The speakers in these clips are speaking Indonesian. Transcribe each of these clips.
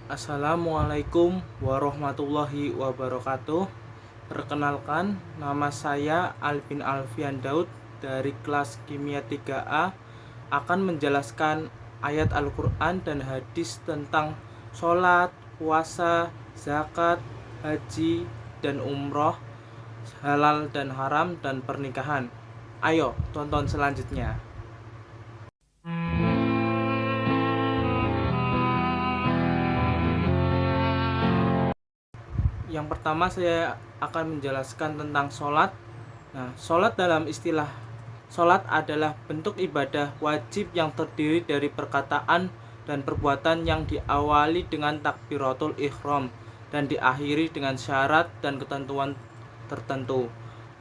Assalamualaikum warahmatullahi wabarakatuh. Perkenalkan, nama saya Alvin Alfian Daud dari kelas Kimia 3A akan menjelaskan ayat Al-Quran dan hadis tentang sholat, puasa, zakat, haji, dan umroh, halal dan haram, dan pernikahan. Ayo, tonton selanjutnya. Yang pertama saya akan menjelaskan tentang sholat. Nah, sholat dalam istilah sholat adalah bentuk ibadah wajib yang terdiri dari perkataan dan perbuatan yang diawali dengan takbiratul ihram dan diakhiri dengan syarat dan ketentuan tertentu.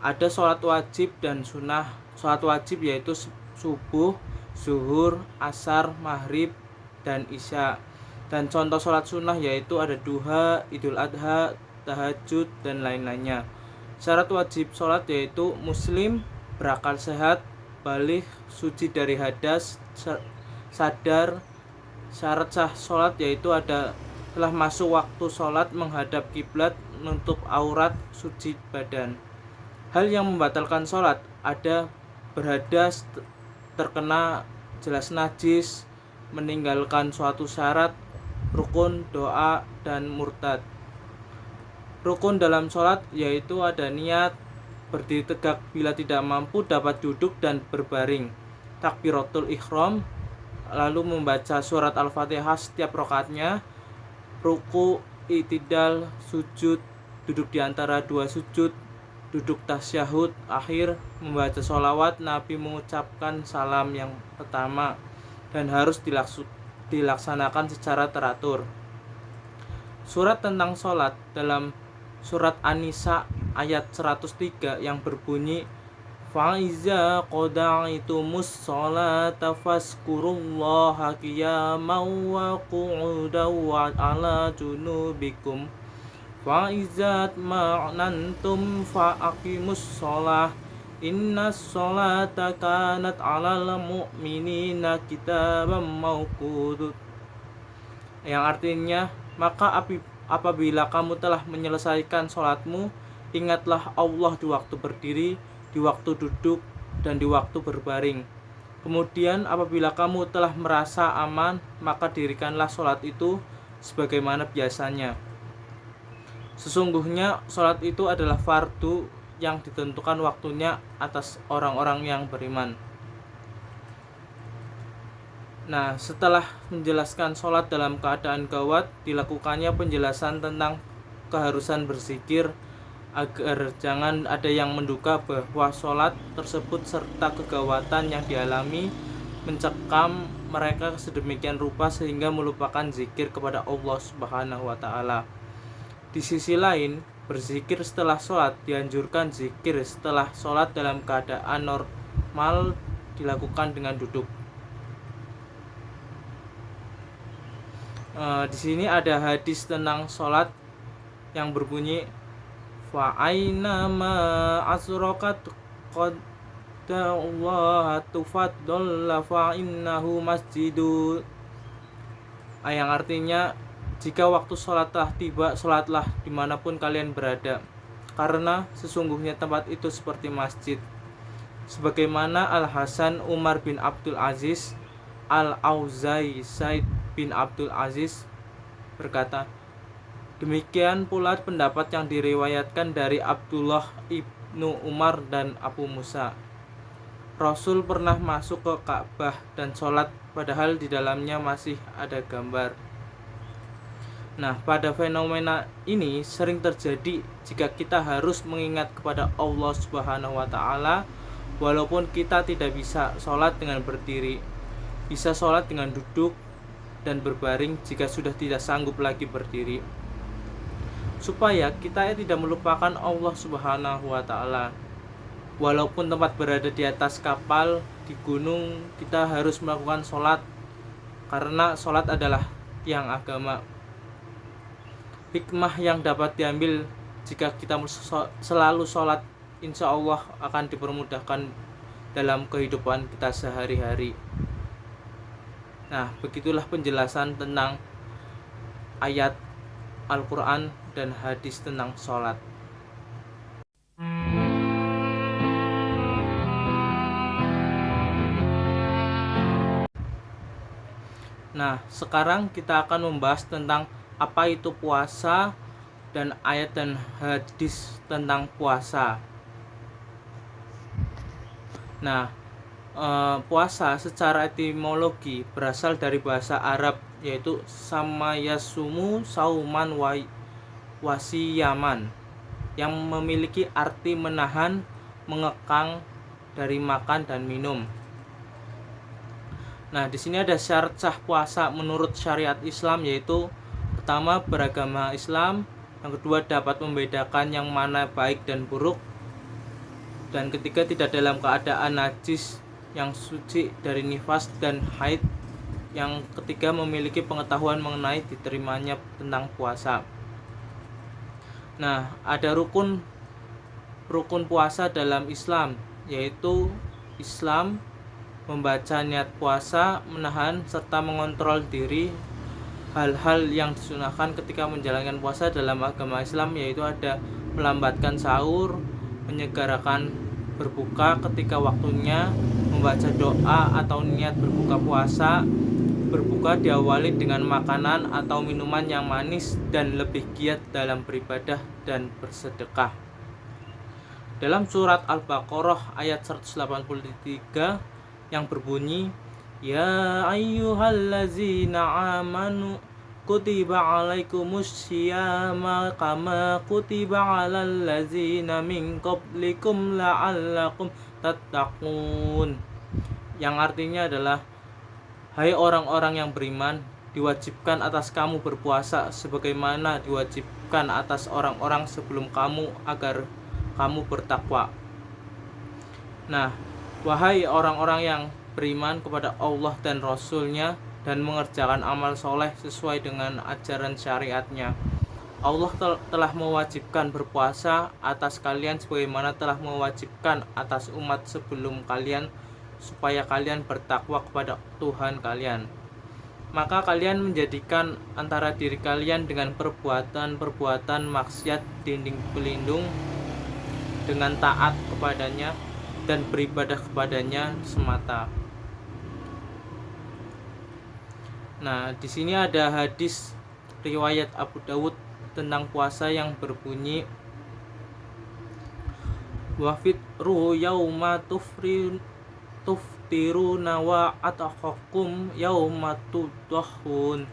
Ada sholat wajib dan sunnah. Sholat wajib yaitu subuh, zuhur, asar, maghrib, dan isya. Dan contoh sholat sunnah yaitu ada duha, idul adha, tahajud, dan lain-lainnya. Syarat wajib sholat yaitu muslim, berakal sehat, baligh, suci dari hadas, sadar. Syarat sah sholat yaitu ada telah masuk waktu sholat, menghadap kiblat, menutup aurat, suci badan. Hal yang membatalkan sholat ada berhadas, terkena jelas najis, meninggalkan suatu syarat, rukun, doa, dan murtad. Rukun dalam sholat yaitu ada niat, berdiri tegak bila tidak mampu dapat duduk dan berbaring, takbiratul ihram, lalu membaca surat Al-Fatihah setiap rakaatnya, ruku, i'tidal, sujud, duduk di antara dua sujud, duduk tasyahud akhir, membaca sholawat, Nabi mengucapkan salam yang pertama, dan harus dilaksanakan secara teratur. Surat tentang sholat dalam surat An-Nisa ayat 103 yang berbunyi Fa'iza qada'itumus sholata fazkurullaha qiyaman wa qu'udan wa ala junubikum Fa'iza ma'nantum fa'aqimus sholah Innas sholata kanat 'alal mu'minina kitaban mawqut, yang artinya maka apabila kamu telah menyelesaikan sholatmu, ingatlah Allah di waktu berdiri, di waktu duduk, dan di waktu berbaring. Kemudian apabila kamu telah merasa aman, maka dirikanlah sholat itu sebagaimana biasanya. Sesungguhnya sholat itu adalah fardu yang ditentukan waktunya atas orang-orang yang beriman. Nah, setelah menjelaskan sholat dalam keadaan gawat, dilakukannya penjelasan tentang keharusan berzikir agar jangan ada yang menduga bahwa sholat tersebut serta kegawatan yang dialami mencekam mereka sedemikian rupa sehingga melupakan zikir kepada Allah Subhanahu wa Ta'ala. Di sisi lain, berzikir setelah sholat dianjurkan. Zikir setelah sholat dalam keadaan normal dilakukan dengan duduk. Di sini ada hadis tentang sholat yang berbunyi fa aina ma asrokat qadallah tufaddalla fa innahu masjidu, yang artinya jika waktu sholat telah tiba, sholatlah dimanapun kalian berada, karena sesungguhnya tempat itu seperti masjid. Sebagaimana Al-Hasan Umar bin Abdul Aziz, Al-Auzai Said bin Abdul Aziz berkata, demikian pula pendapat yang diriwayatkan dari Abdullah ibnu Umar dan Abu Musa. Rasul pernah masuk ke Ka'bah dan sholat padahal di dalamnya masih ada gambar. Nah, pada fenomena ini sering terjadi jika kita harus mengingat kepada Allah Subhanahu wa Ta'ala walaupun kita tidak bisa sholat dengan berdiri, bisa sholat dengan duduk dan berbaring jika sudah tidak sanggup lagi berdiri, supaya kita tidak melupakan Allah Subhanahu wa Ta'ala. Walaupun tempat berada di atas kapal, di gunung, kita harus melakukan sholat, karena sholat adalah tiang agama. Hikmah yang dapat diambil jika kita selalu sholat, insya Allah akan dipermudahkan dalam kehidupan kita sehari-hari. Nah, begitulah penjelasan tentang ayat Al-Quran dan hadis tentang sholat. Nah, sekarang kita akan membahas tentang apa itu puasa dan ayat dan hadis tentang puasa. Nah, puasa secara etimologi berasal dari bahasa Arab, yaitu sama yasumu sauman wasiyaman, yang memiliki arti menahan, mengekang dari makan dan minum. Nah, di sini ada syarat sah puasa menurut syariat Islam, yaitu pertama, beragama Islam, yang kedua, dapat membedakan yang mana baik dan buruk, dan ketiga, tidak dalam keadaan najis, yang suci dari nifas dan haid, yang ketiga, memiliki pengetahuan mengenai diterimanya tentang puasa. Nah, ada rukun puasa dalam Islam, yaitu Islam membaca niat puasa, menahan serta mengontrol diri. Hal-hal yang disunahkan ketika menjalankan puasa dalam agama Islam yaitu ada melambatkan sahur, menyegerakan berbuka ketika waktunya, membaca doa atau niat berbuka puasa. Berbuka diawali dengan makanan atau minuman yang manis dan lebih giat dalam beribadah dan bersedekah. Dalam surat Al-Baqarah ayat 183 yang berbunyi, ya ayyuhallazina amanu kutiba alaikumus syiyama kama kutiba alal ladzina min qablikum la'allakum tattaqun, yang artinya adalah, hai orang-orang yang beriman, diwajibkan atas kamu berpuasa sebagaimana diwajibkan atas orang-orang sebelum kamu agar kamu bertakwa. Nah, wahai orang-orang yang beriman kepada Allah dan Rasul-Nya dan mengerjakan amal soleh sesuai dengan ajaran syariatnya, Allah telah mewajibkan berpuasa atas kalian sebagaimana telah mewajibkan atas umat sebelum kalian, supaya kalian bertakwa kepada Tuhan kalian. Maka kalian menjadikan antara diri kalian dengan perbuatan-perbuatan maksiat dinding pelindung dengan taat kepadanya dan beribadah kepadanya semata. Nah, di sini ada hadis riwayat Abu Dawud tentang puasa yang berbunyi, wa fitru yauma tuftiruna wa ataqakum yauma tudhahun,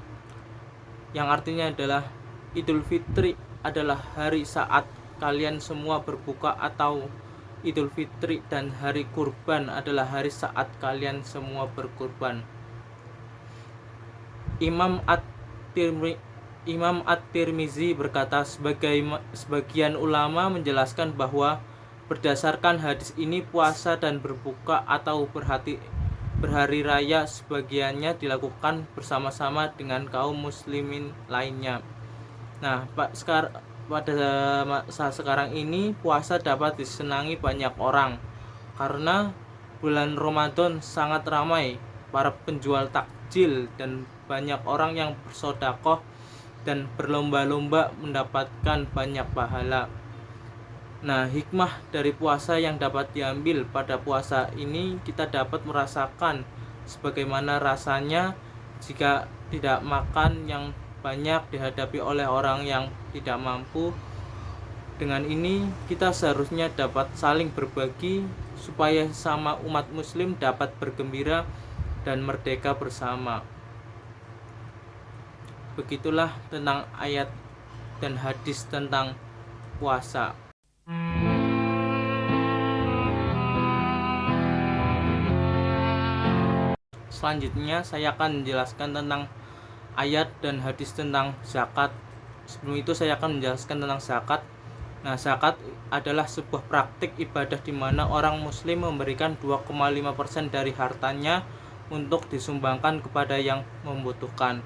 yang artinya adalah Idul Fitri adalah hari saat kalian semua berbuka, atau Idul Fitri dan hari kurban adalah hari saat kalian semua berkurban. Imam At-Tirmizi berkata, sebagian ulama menjelaskan bahwa berdasarkan hadis ini puasa dan berbuka atau berhari raya sebagiannya dilakukan bersama-sama dengan kaum muslimin lainnya. Nah, pada saat sekarang ini puasa dapat disenangi banyak orang karena bulan Ramadan sangat ramai para penjual takjil dan banyak orang yang bersedekah dan berlomba-lomba mendapatkan banyak pahala. Nah, hikmah dari puasa yang dapat diambil pada puasa ini, kita dapat merasakan sebagaimana rasanya jika tidak makan yang banyak dihadapi oleh orang yang tidak mampu. Dengan ini kita seharusnya dapat saling berbagi supaya sama umat muslim dapat bergembira dan merdeka bersama. Begitulah tentang ayat dan hadis tentang puasa. Selanjutnya saya akan menjelaskan tentang ayat dan hadis tentang zakat. Sebelum itu saya akan menjelaskan tentang zakat. Nah, zakat adalah sebuah praktik ibadah di mana orang muslim memberikan 2,5% dari hartanya untuk disumbangkan kepada yang membutuhkan.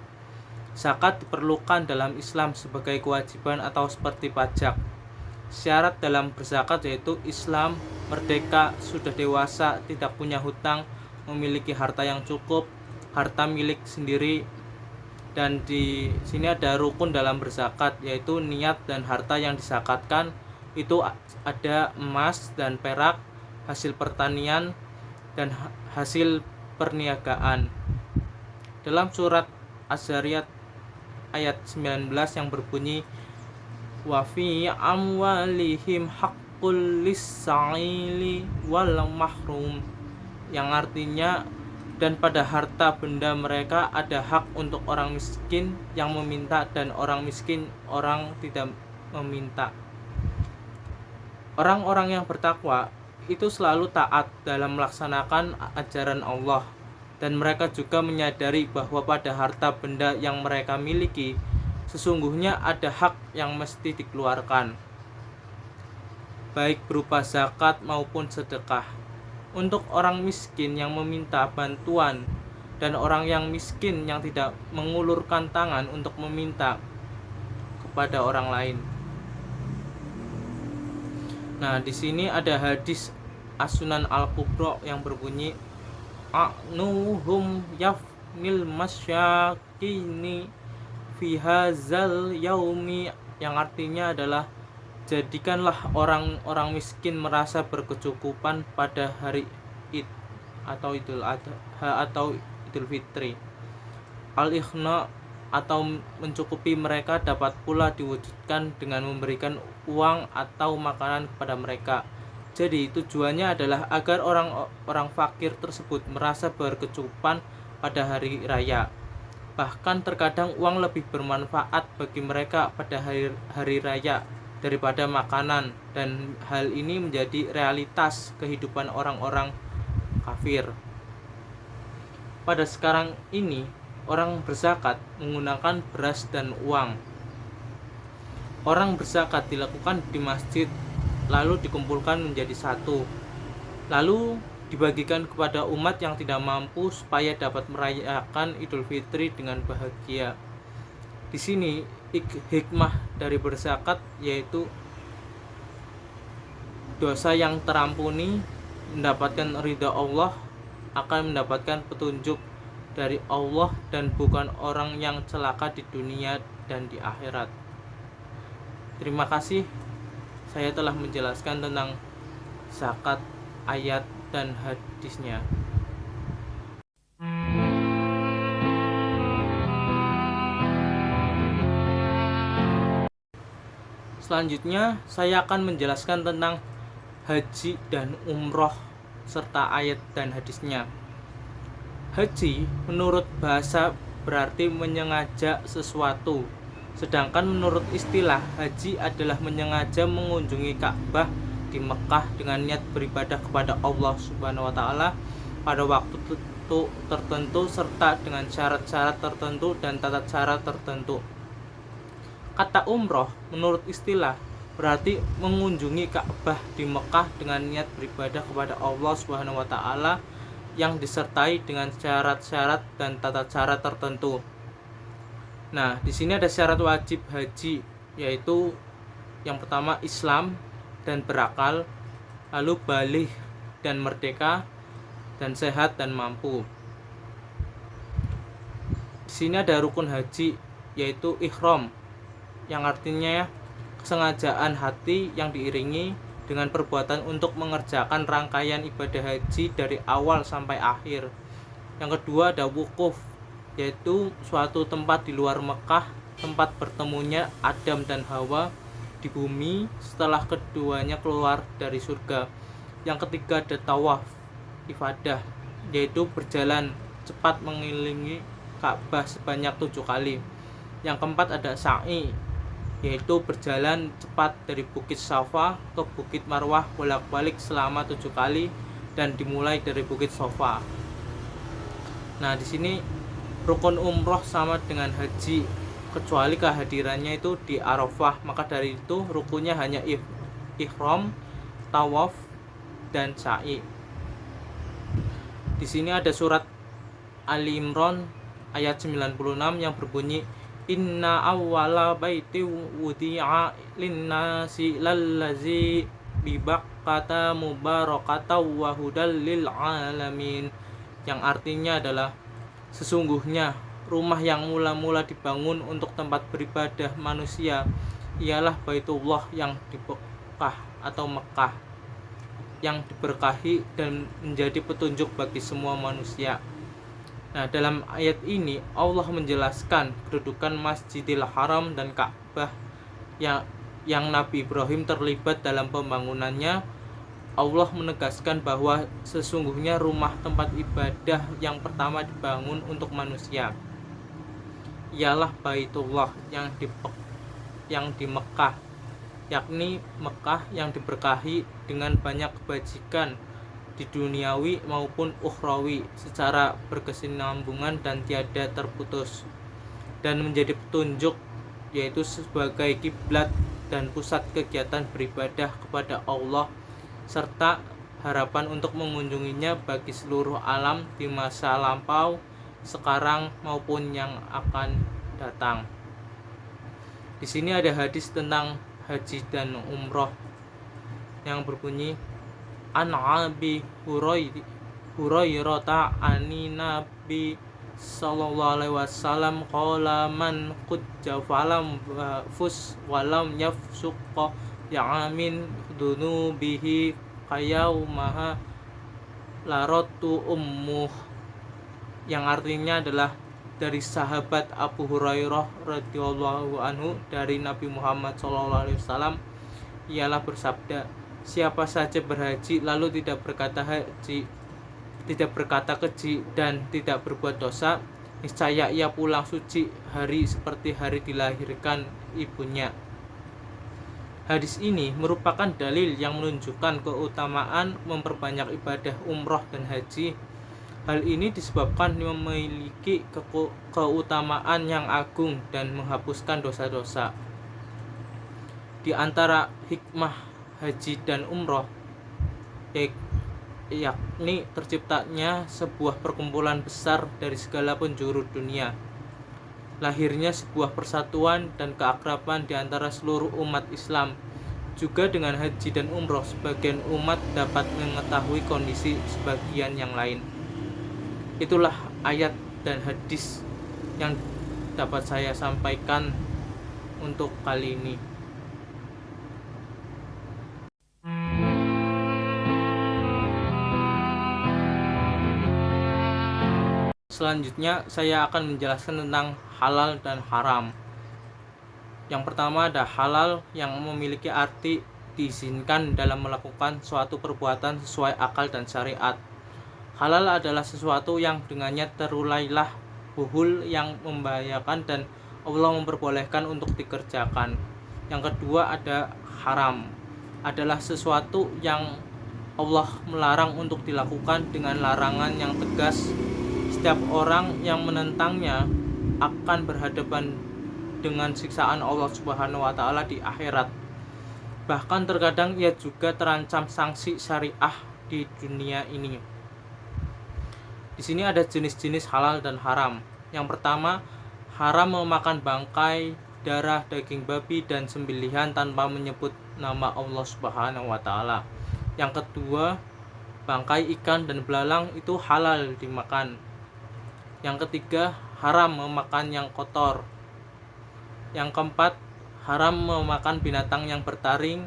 Zakat diperlukan dalam Islam sebagai kewajiban atau seperti pajak. Syarat dalam berzakat yaitu Islam, merdeka, sudah dewasa, tidak punya hutang, memiliki harta yang cukup, harta milik sendiri, Dan di sini ada rukun dalam berzakat, yaitu niat dan harta yang dizakatkan itu ada emas dan perak, hasil pertanian dan hasil perniagaan. Dalam surat Az-Zariyat ayat 19 yang berbunyi wa fi amwalihim haqqul lis-sa'ili wal mahrum, yang artinya dan pada harta benda mereka ada hak untuk orang miskin yang meminta dan orang miskin orang tidak meminta. Orang-orang yang bertakwa itu selalu taat dalam melaksanakan ajaran Allah, dan mereka juga menyadari bahwa pada harta benda yang mereka miliki sesungguhnya ada hak yang mesti dikeluarkan, baik berupa zakat maupun sedekah. Untuk orang miskin yang meminta bantuan dan orang yang miskin yang tidak mengulurkan tangan untuk meminta kepada orang lain. Nah, di sini ada hadis As-Sunan Al-Kubra yang berbunyi a'nuhum yafnil masyakini fi hadzal yaumi, yang artinya adalah jadikanlah orang-orang miskin merasa berkecukupan pada hari Id atau Idul Adha atau Idul Fitri. Al-ikhna atau mencukupi mereka dapat pula diwujudkan dengan memberikan uang atau makanan kepada mereka. Jadi tujuannya adalah agar orang-orang fakir tersebut merasa berkecukupan pada hari raya. Bahkan terkadang uang lebih bermanfaat bagi mereka pada hari raya daripada makanan, dan hal ini menjadi realitas kehidupan orang-orang kafir. Pada sekarang ini orang berzakat menggunakan beras dan uang. Orang berzakat dilakukan di masjid, lalu dikumpulkan menjadi satu, lalu dibagikan kepada umat yang tidak mampu supaya dapat merayakan Idul Fitri dengan bahagia. Di sini hikmah dari berzakat yaitu dosa yang terampuni, mendapatkan ridha Allah, akan mendapatkan petunjuk dari Allah dan bukan orang yang celaka di dunia dan di akhirat. Terima kasih, saya telah menjelaskan tentang zakat, ayat dan hadisnya. Selanjutnya saya akan menjelaskan tentang haji dan umroh serta ayat dan hadisnya. Haji menurut bahasa berarti menyengaja sesuatu, sedangkan menurut istilah haji adalah menyengaja mengunjungi Ka'bah di Mekah dengan niat beribadah kepada Allah Subhanahu wa taala pada waktu tertentu serta dengan syarat-syarat tertentu dan tata cara tertentu. Kata umroh menurut istilah berarti mengunjungi Ka'bah di Mekah dengan niat beribadah kepada Allah Subhanahu wa taala yang disertai dengan syarat-syarat dan tata cara tertentu. Nah, di sini ada syarat wajib haji, yaitu yang pertama Islam dan berakal, lalu baligh dan merdeka, dan sehat dan mampu. Di sini ada rukun haji, yaitu ihram, yang artinya kesengajaan hati yang diiringi dengan perbuatan untuk mengerjakan rangkaian ibadah haji dari awal sampai akhir. Yang kedua ada wukuf, yaitu suatu tempat di luar Mekah, tempat bertemunya Adam dan Hawa di bumi setelah keduanya keluar dari surga. Yang ketiga ada tawaf ifadah, yaitu berjalan cepat mengelilingi Ka'bah sebanyak 7 kali. Yang keempat ada sa'i, yaitu berjalan cepat dari Bukit Safa ke Bukit Marwah bolak-balik selama 7 kali dan dimulai dari Bukit Safa. Nah, di sini rukun umroh sama dengan haji kecuali kehadirannya itu di Arafah, maka dari itu rukunnya hanya ihram, tawaf dan sa'i. Di sini ada surat Ali Imran ayat 96 yang berbunyi Inna awwala baiti wudi'a linnasi lallazi bibaqqata mubarakatan wa hudal lil alamin, yang artinya adalah sesungguhnya rumah yang mula-mula dibangun untuk tempat beribadah manusia ialah Baitullah yang di Mekah atau Mekah, yang diberkahi dan menjadi petunjuk bagi semua manusia. Nah, dalam ayat ini Allah menjelaskan kedudukan Masjidil Haram dan Ka'bah yang Nabi Ibrahim terlibat dalam pembangunannya. Allah menegaskan bahwa sesungguhnya rumah tempat ibadah yang pertama dibangun untuk manusia ialah Baitullah yang di Mekah, yakni Mekah yang diberkahi dengan banyak kebajikan di duniawi maupun ukhrawi secara berkesinambungan dan tiada terputus, dan menjadi petunjuk, yaitu sebagai kiblat dan pusat kegiatan beribadah kepada Allah serta harapan untuk mengunjunginya bagi seluruh alam di masa lampau, sekarang maupun yang akan datang. Di sini ada hadis tentang haji dan umroh yang berbunyi, An Abi Hurairah ani Nabi sallallahu alaihi wasallam qala man qujja falam fus walam yafsuqa ya'amin dunubihi qayaumaha larotu ummuh, yang artinya adalah dari sahabat Abu Hurairah radhiyallahu anhu dari Nabi Muhammad sallallahu alaihi wasallam, ialah bersabda, siapa saja berhaji lalu tidak berkata keji dan tidak berbuat dosa, niscaya ia pulang suci hari seperti hari dilahirkan ibunya. Hadis ini merupakan dalil yang menunjukkan keutamaan memperbanyak ibadah umroh dan haji. Hal ini disebabkan memiliki keutamaan yang agung dan menghapuskan dosa-dosa. Di antara hikmah haji dan umroh yakni terciptanya sebuah perkumpulan besar dari segala penjuru dunia, lahirnya sebuah persatuan dan keakraban di antara seluruh umat Islam. Juga dengan haji dan umroh, sebagian umat dapat mengetahui kondisi sebagian yang lain. Itulah ayat dan hadis yang dapat saya sampaikan untuk kali ini. Selanjutnya saya akan menjelaskan tentang halal dan haram. Yang pertama ada halal, yang memiliki arti diizinkan dalam melakukan suatu perbuatan sesuai akal dan syariat. Halal adalah sesuatu yang dengannya terulailah buhul yang membahayakan dan Allah memperbolehkan untuk dikerjakan. Yang kedua ada haram, adalah sesuatu yang Allah melarang untuk dilakukan dengan larangan yang tegas. Setiap orang yang menentangnya akan berhadapan dengan siksaan Allah Subhanahu wa taala di akhirat. Bahkan terkadang ia juga terancam sanksi syariah di dunia ini. Di sini ada jenis-jenis halal dan haram. Yang pertama, haram memakan bangkai, darah, daging babi dan sembelihan tanpa menyebut nama Allah Subhanahu wa taala. Yang kedua, bangkai ikan dan belalang itu halal dimakan. Yang ketiga, haram memakan yang kotor. Yang keempat, haram memakan binatang yang bertaring,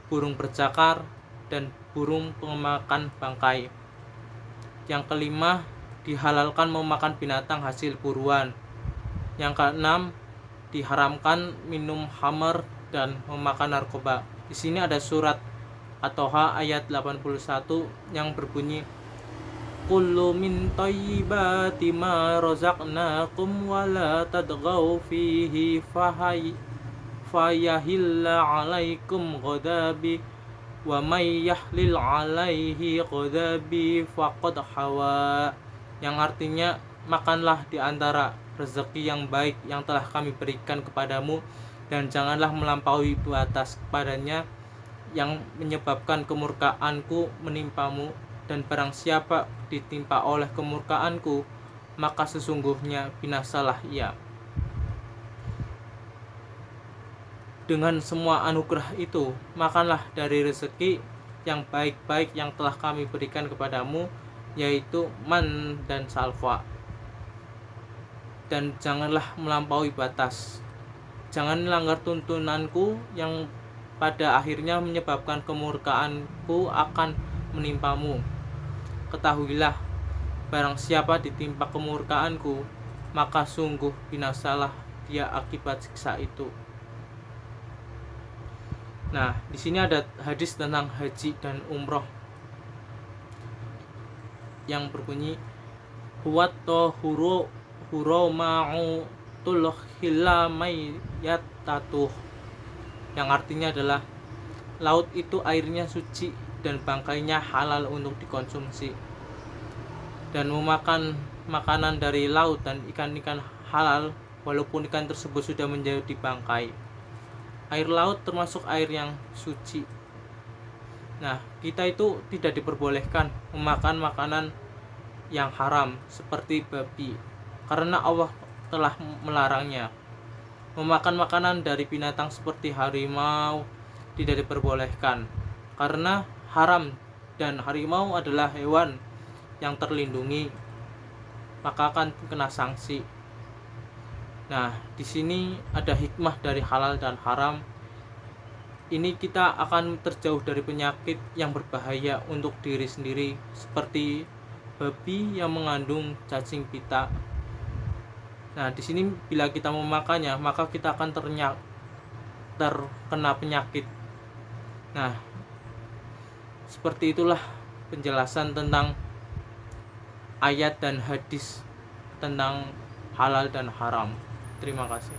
burung bercakar, dan burung pemakan bangkai. Yang kelima, dihalalkan memakan binatang hasil buruan. Yang keenam, diharamkan minum khamar dan memakan narkoba. Di sini ada surat At-Toha ayat 81 yang berbunyi, Kullu min thayyibati ma razaqnakum wa la tadghaw fihi fayahilla 'alaikum ghadabi wa may yahlil 'alaihi ghadabi faqad hawa, yang artinya makanlah di antara rezeki yang baik yang telah kami berikan kepadamu dan janganlah melampaui batas kepadanya yang menyebabkan kemurkaanku menimpamu, dan barang siapa ditimpa oleh kemurkaanku maka sesungguhnya binasalah ia. Dengan semua anugerah itu, makanlah dari rezeki yang baik-baik yang telah kami berikan kepadamu, yaitu man dan salwa. dan janganlah melampaui batas. Jangan melanggar tuntunanku yang pada akhirnya menyebabkan kemurkaanku akan menimpamu. Ketahuilah, barang siapa ditimpa kemurkaanku, maka sungguh binasalah dia akibat siksa itu. Nah, di sini ada hadis tentang haji dan umroh yang berbunyi huwat tohuru huroma'u tulhilamayatatuh, yang artinya adalah laut itu airnya suci dan bangkainya halal untuk dikonsumsi, dan memakan makanan dari laut dan ikan-ikan halal walaupun ikan tersebut sudah menjadi bangkai. Air laut termasuk air yang suci. Nah, kita itu tidak diperbolehkan memakan makanan yang haram seperti babi, karena Allah telah melarangnya. Memakan makanan dari binatang seperti harimau tidak diperbolehkan, karena haram dan harimau adalah hewan yang terlindungi, maka akan kena sanksi. Nah, di sini ada hikmah dari halal dan haram. Ini kita akan terjauh dari penyakit yang berbahaya untuk diri sendiri, seperti babi yang mengandung cacing pita. Nah, di sini bila kita memakannya, maka kita akan terkena penyakit. Nah, seperti itulah penjelasan tentang ayat dan hadis tentang halal dan haram. Terima kasih.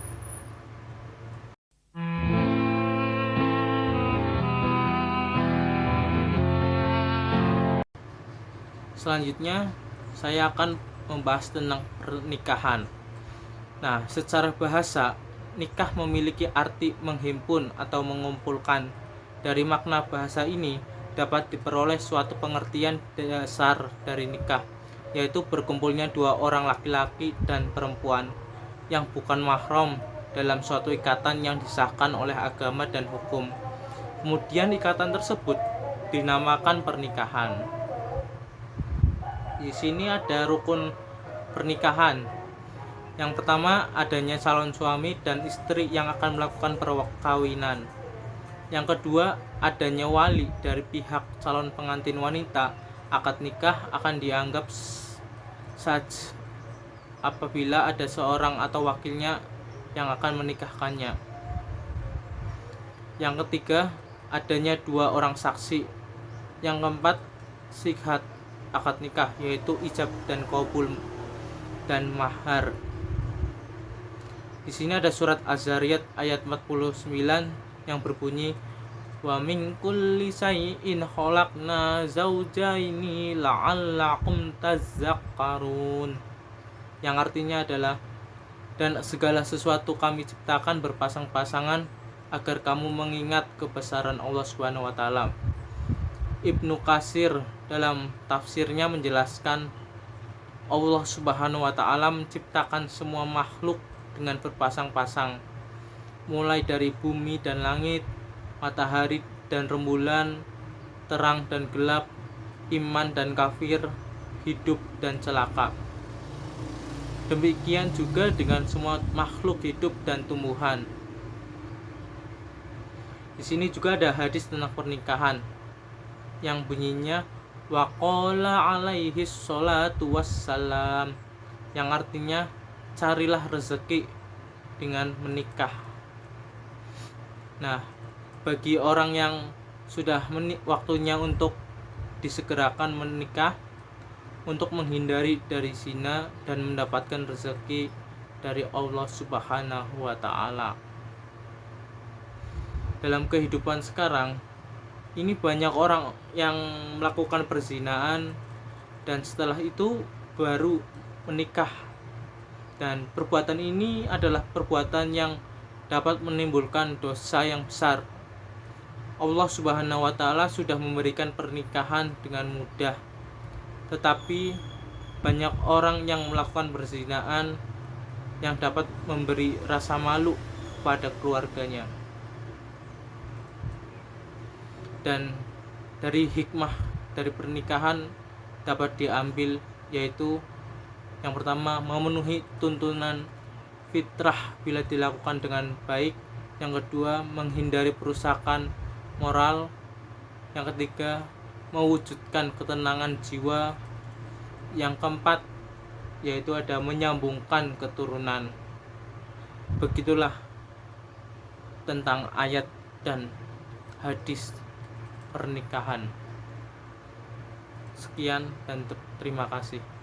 Selanjutnya, saya akan membahas tentang pernikahan. Nah, secara bahasa, nikah memiliki arti menghimpun atau mengumpulkan. Dari makna bahasa ini dapat diperoleh suatu pengertian dasar dari nikah, yaitu berkumpulnya dua orang laki-laki dan perempuan yang bukan mahram dalam suatu ikatan yang disahkan oleh agama dan hukum. Kemudian ikatan tersebut dinamakan pernikahan. Di sini ada rukun pernikahan. Yang pertama, adanya calon suami dan istri yang akan melakukan perkawinan. Yang kedua, adanya wali dari pihak calon pengantin wanita. Akad nikah akan dianggap sah apabila ada seorang atau wakilnya yang akan menikahkannya. Yang ketiga, adanya dua orang saksi. Yang keempat, sihat akad nikah, yaitu ijab dan qabul dan mahar. Di sini ada surat Az-Zariyat ayat 49 yang berbunyi wa min kulli shay'in khalaqna zawjaini la'allakum tazakkarun, yang artinya adalah dan segala sesuatu kami ciptakan berpasang-pasangan agar kamu mengingat kebesaran Allah Subhanahu wa taala. Ibnu Katsir dalam tafsirnya menjelaskan Allah Subhanahu wa taala menciptakan semua makhluk dengan berpasang-pasang, mulai dari bumi dan langit, matahari dan rembulan, terang dan gelap, iman dan kafir, hidup dan celaka. Demikian juga dengan semua makhluk hidup dan tumbuhan. Di sini juga ada hadis tentang pernikahan yang bunyinya waqala alaihi sholatu wassalam, yang artinya carilah rezeki dengan menikah. Nah, bagi orang yang sudah waktunya untuk disegerakan menikah untuk menghindari dari zina dan mendapatkan rezeki dari Allah Subhanahu wa taala. Dalam kehidupan sekarang ini banyak orang yang melakukan perzinaan dan setelah itu baru menikah, dan perbuatan ini adalah perbuatan yang dapat menimbulkan dosa yang besar. Allah Subhanahu wa taala sudah memberikan pernikahan dengan mudah, tetapi banyak orang yang melakukan perzinaan yang dapat memberi rasa malu pada keluarganya. Dan dari hikmah dari pernikahan dapat diambil, yaitu Yang pertama, memenuhi tuntunan fitrah bila dilakukan dengan baik. Yang kedua, menghindari perusakan moral. Yang ketiga, mewujudkan ketenangan jiwa. Yang keempat, yaitu ada menyambungkan keturunan. Begitulah tentang ayat dan hadis pernikahan. Sekian dan terima kasih.